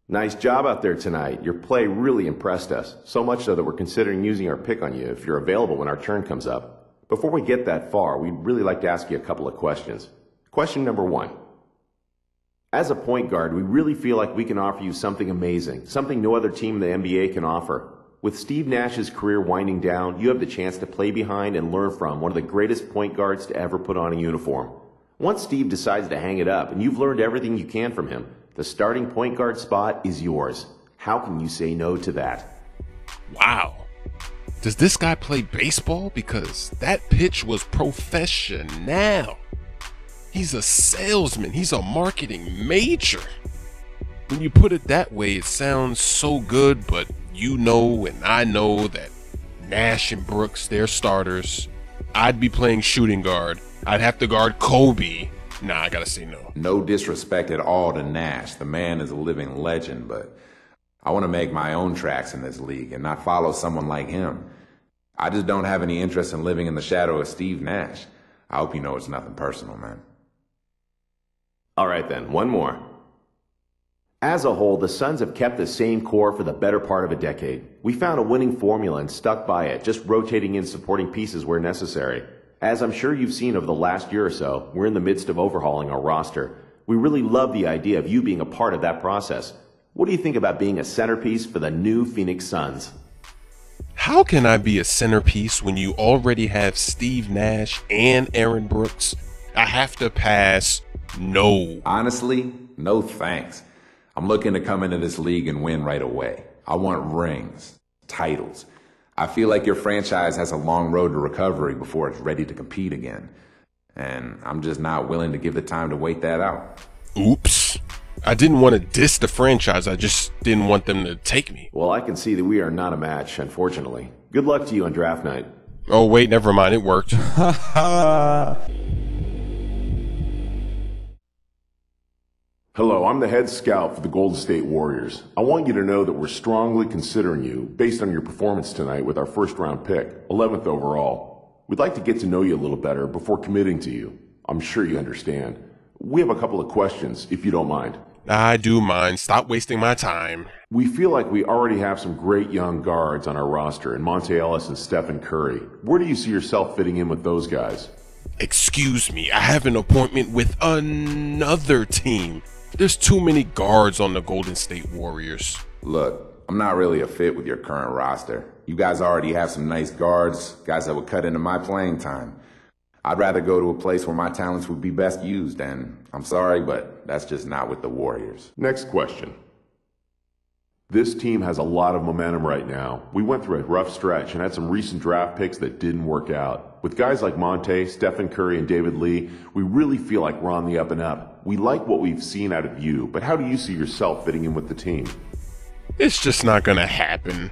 Nice job out there tonight. Your play really impressed us, so much so that we're considering using our pick on you if you're available when our turn comes up. Before we get that far, we'd really like to ask you a couple of questions. Question number one. As a point guard, we really feel like we can offer you something amazing, something no other team in the NBA can offer. With Steve Nash's career winding down, you have the chance to play behind and learn from one of the greatest point guards to ever put on a uniform. Once Steve decides to hang it up and you've learned everything you can from him, the starting point guard spot is yours. How can you say no to that? Wow. Does this guy play baseball? Because that pitch was professional. He's a salesman. He's a marketing major. When you put it that way, it sounds so good, but you know and I know that Nash and Brooks, they're starters. I'd be playing shooting guard. I'd have to guard Kobe. Nah, I gotta say no. No disrespect at all to Nash. The man is a living legend, but I want to make my own tracks in this league and not follow someone like him. I just don't have any interest in living in the shadow of Steve Nash. I hope you know it's nothing personal, man. All right then, one more. As a whole, the Suns have kept the same core for the better part of a decade. We found a winning formula and stuck by it, just rotating in supporting pieces where necessary. As I'm sure you've seen over the last year or so, we're in the midst of overhauling our roster. We really love the idea of you being a part of that process. What do you think about being a centerpiece for the new Phoenix Suns? How can I be a centerpiece when you already have Steve Nash and Aaron Brooks? I have to pass. No. Honestly, no thanks. I'm looking to come into this league and win right away. I want rings, titles. I feel like your franchise has a long road to recovery before it's ready to compete again. And I'm just not willing to give the time to wait that out. Oops. I didn't want to diss the franchise. I just didn't want them to take me. Well, I can see that we are not a match, unfortunately. Good luck to you on draft night. Oh, wait, never mind. It worked. Hello, I'm the head scout for the Golden State Warriors. I want you to know that we're strongly considering you based on your performance tonight with our first-round pick, 11th overall. We'd like to get to know you a little better before committing to you. I'm sure you understand. We have a couple of questions, if you don't mind. I do mind. Stop wasting my time. We feel like we already have some great young guards on our roster in Monte Ellis and Stephen Curry. Where do you see yourself fitting in with those guys? Excuse me, I have an appointment with another team. There's too many guards on the Golden State Warriors. Look, I'm not really a fit with your current roster. You guys already have some nice guards, guys that would cut into my playing time. I'd rather go to a place where my talents would be best used, and I'm sorry, but that's just not with the Warriors. Next question. This team has a lot of momentum right now. We went through a rough stretch and had some recent draft picks that didn't work out. With guys like Monte, Stephen Curry, and David Lee, we really feel like we're on the up and up. We like what we've seen out of you, but how do you see yourself fitting in with the team? It's just not gonna happen.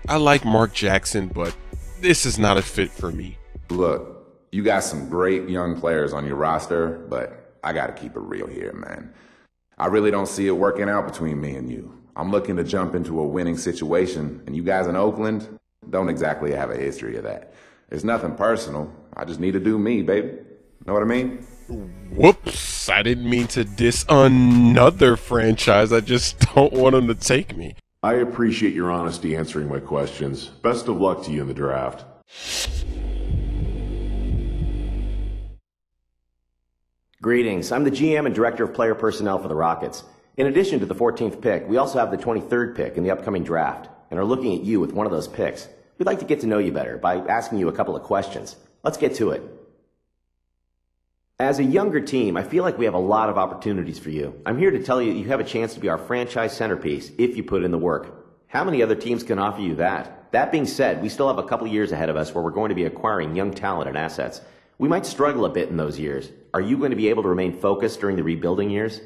I like Mark Jackson, but this is not a fit for me. Look, you got some great young players on your roster, but I gotta keep it real here, man. I really don't see it working out between me and you. I'm looking to jump into a winning situation, and you guys in Oakland don't exactly have a history of that. It's nothing personal. I just need to do me, baby. Know what I mean? Whoops, I didn't mean to diss another franchise. I just don't want them to take me. I appreciate your honesty answering my questions. Best of luck to you in the draft. Greetings. I'm the GM and Director of Player Personnel for the Rockets. In addition to the 14th pick, we also have the 23rd pick in the upcoming draft and are looking at you with one of those picks. We'd like to get to know you better by asking you a couple of questions. Let's get to it. As a younger team, I feel like we have a lot of opportunities for you. I'm here to tell you you have a chance to be our franchise centerpiece if you put in the work. How many other teams can offer you that? That being said, we still have a couple years ahead of us where we're going to be acquiring young talent and assets. We might struggle a bit in those years. Are you going to be able to remain focused during the rebuilding years?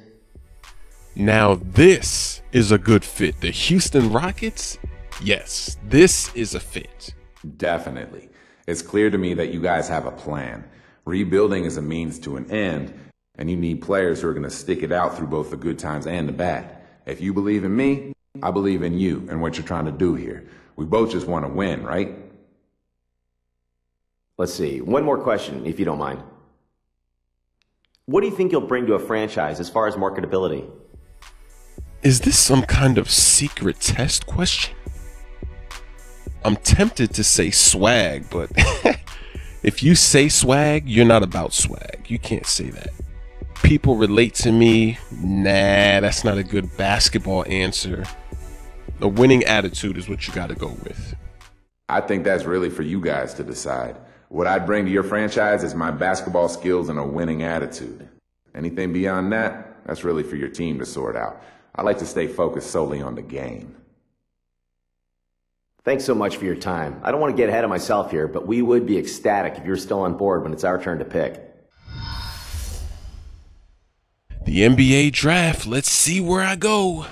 Now this is a good fit. The Houston Rockets? Yes, this is a fit. Definitely. It's clear to me that you guys have a plan. Rebuilding is a means to an end, and you need players who are going to stick it out through both the good times and the bad. If you believe in me, I believe in you and what you're trying to do here. We both just want to win, right? Let's see. One more question, if you don't mind. What do you think you'll bring to a franchise as far as marketability? Is this some kind of secret test question? I'm tempted to say swag, but if you say swag, you're not about swag. You can't say that. People relate to me. Nah, that's not a good basketball answer. A winning attitude is what you got to go with. I think that's really for you guys to decide. What I'd bring to your franchise is my basketball skills and a winning attitude. Anything beyond that, that's really for your team to sort out. I like to stay focused solely on the game. Thanks so much for your time. I don't want to get ahead of myself here, but we would be ecstatic if you're still on board when it's our turn to pick. The NBA draft, let's see where I go.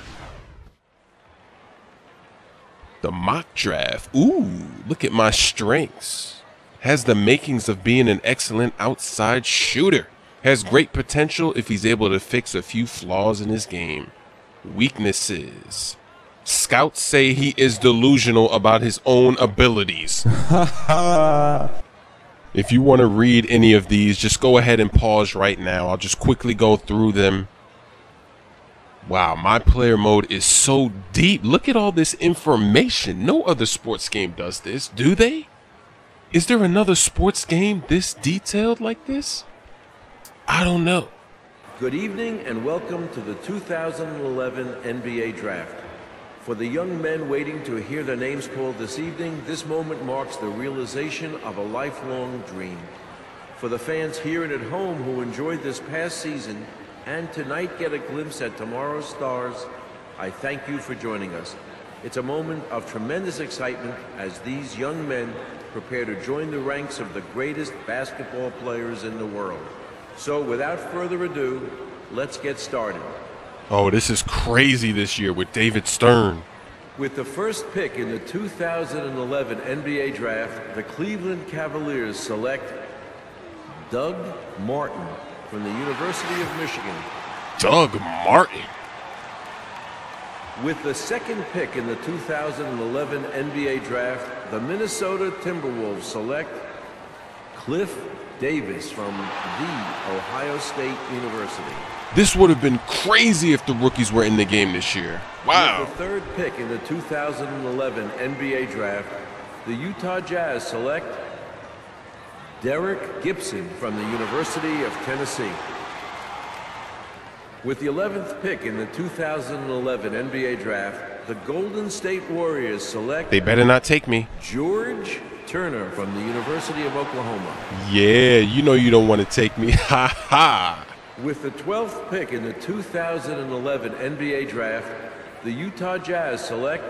The mock draft, ooh, look at my strengths. Has the makings of being an excellent outside shooter. Has great potential if he's able to fix a few flaws in his game. Weaknesses. Scouts say he is delusional about his own abilities. If you want to read any of these, just go ahead and pause right now. I'll just quickly go through them. Wow, my player mode is so deep. Look at all this information. No other sports game does this, do they? Is there another sports game this detailed like this? I don't know. Good evening and welcome to the 2011 NBA Draft. For the young men waiting to hear their names called this evening, this moment marks the realization of a lifelong dream. For the fans here and at home who enjoyed this past season and tonight get a glimpse at tomorrow's stars, I thank you for joining us. It's a moment of tremendous excitement as these young men prepare to join the ranks of the greatest basketball players in the world. So without further ado, let's get started. Oh, this is crazy this year with David Stern. With the first pick in the 2011 NBA Draft, the Cleveland Cavaliers select Doug Martin from the University of Michigan. Doug Martin. With the second pick in the 2011 NBA Draft, the Minnesota Timberwolves select Cliff Davis from the Ohio State University. This would have been crazy if the rookies were in the game this year. Wow. With the third pick in the 2011 NBA Draft, the Utah Jazz select Derek Gibson from the University of Tennessee. With the 11th pick in the 2011 NBA Draft, the Golden State Warriors select... They better not take me. George Turner from the University of Oklahoma. Yeah, you know you don't want to take me. Ha ha. With the 12th pick in the 2011 NBA Draft, the Utah Jazz select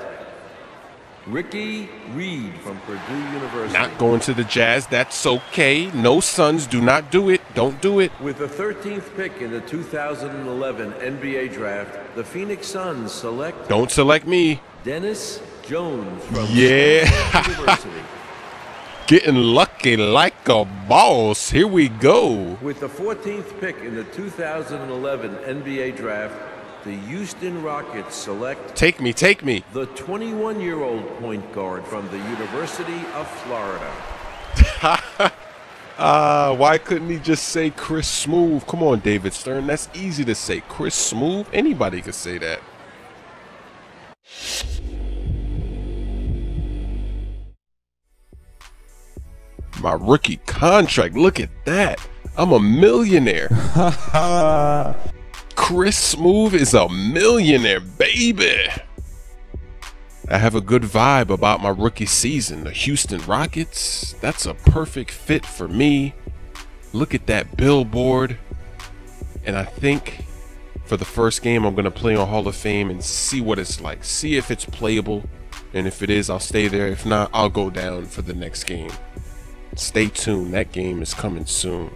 Ricky Reed from Purdue University. Not going to the Jazz, that's okay. No Suns, do not do it. Don't do it. With the 13th pick in the 2011 NBA Draft, the Phoenix Suns select... Don't select me. Dennis Jones from Yeah. University. Getting lucky like a boss. Here we go. With the 14th pick in the 2011 NBA Draft, the Houston Rockets select... Take me, take me. The 21-year-old point guard from the University of Florida. Why couldn't he just say Chris Smoove? Come on, David Stern. That's easy to say. Chris Smoove? Anybody could say that. My rookie contract. Look at that. I'm a millionaire. Chris Smoove is a millionaire, baby. I have a good vibe about my rookie season. The Houston Rockets, that's a perfect fit for me. Look at that billboard. And I think for the first game, I'm going to play on Hall of Fame and see what it's like. See if it's playable. And if it is, I'll stay there. If not, I'll go down for the next game. Stay tuned. That game is coming soon.